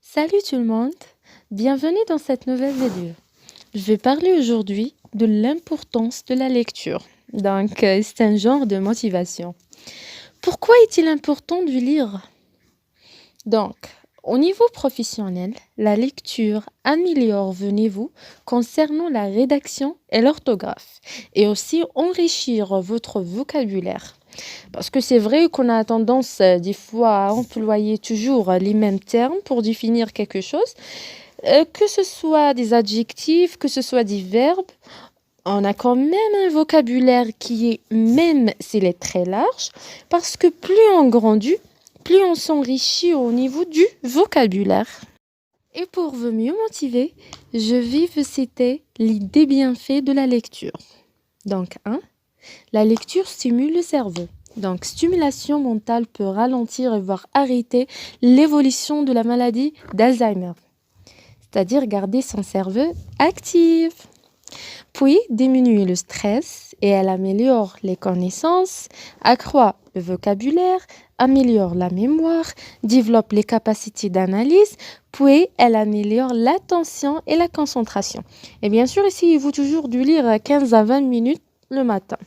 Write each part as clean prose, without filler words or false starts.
Salut tout le monde, bienvenue dans cette nouvelle vidéo. Je vais parler aujourd'hui de l'importance de la lecture. C'est un genre de motivation. Pourquoi est-il important de lire? Donc, au niveau professionnel, la lecture améliore vos niveaux concernant la rédaction et l'orthographe et aussi enrichir votre vocabulaire. Parce que c'est vrai qu'on a tendance des fois à employer toujours les mêmes termes pour définir quelque chose, que ce soit des adjectifs, que ce soit des verbes. On a quand même un vocabulaire qui est, même s'il est très large, parce que plus on grandit, plus on s'enrichit au niveau du vocabulaire. Et pour vous mieux motiver, je vais vous citer les bienfaits de la lecture. Donc, 1. La lecture stimule le cerveau. Donc, stimulation mentale peut ralentir et voire arrêter l'évolution de la maladie d'Alzheimer, c'est-à-dire garder son cerveau actif. Puis, diminuer le stress et elle améliore les connaissances, accroît le vocabulaire, améliore la mémoire, développe les capacités d'analyse, puis elle améliore l'attention et la concentration. Et bien sûr, essayez-vous toujours de lire 15 à 20 minutes le matin.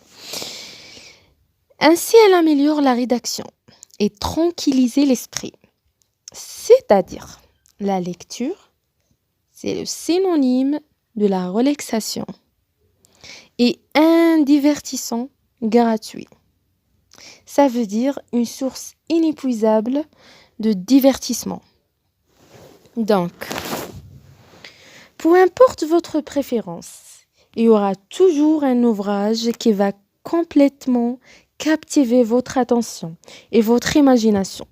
Ainsi, elle améliore la rédaction et tranquillise l'esprit. C'est-à-dire, la lecture, c'est le synonyme de la relaxation et un divertissement gratuit. Ça veut dire une source inépuisable de divertissement. Donc, peu importe votre préférence, il y aura toujours un ouvrage qui va complètement captiver votre attention et votre imagination.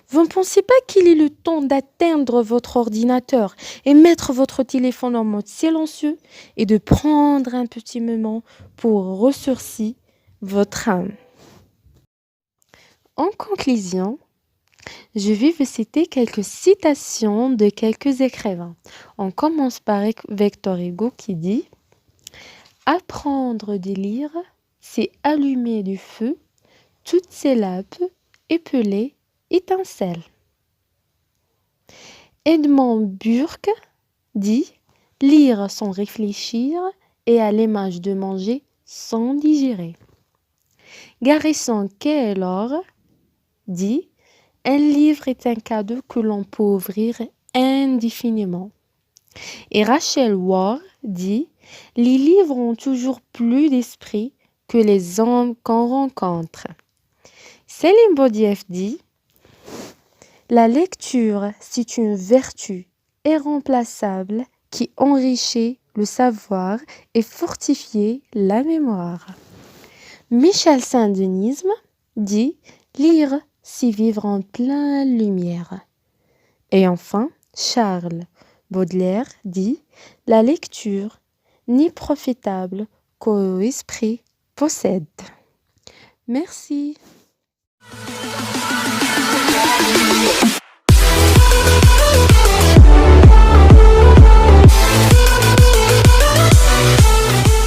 Vous ne pensez pas qu'il est le temps d'atteindre votre ordinateur et mettre votre téléphone en mode silencieux et de prendre un petit moment pour ressourcer votre âme. En conclusion, je vais vous citer quelques citations de quelques écrivains. On commence par Victor Hugo qui dit « Apprendre de lire, c'est allumer du feu, toutes ses lampes épelées étincellent. » Edmond Burke dit « Lire sans réfléchir et à l'image de manger sans digérer. » Garrison Keillor dit « Un livre est un cadeau que l'on peut ouvrir indéfiniment. » Et Rachel Ward dit « Les livres ont toujours plus d'esprit que les hommes qu'on rencontre. » Céline Baudief dit « La lecture, c'est une vertu irremplaçable qui enrichit le savoir et fortifie la mémoire. » Michel Saint-Denis dit « Lire, c'est vivre en pleine lumière. » Et enfin, Charles Baudelaire dit « La lecture n'est profitable qu'au esprit possède. » Merci.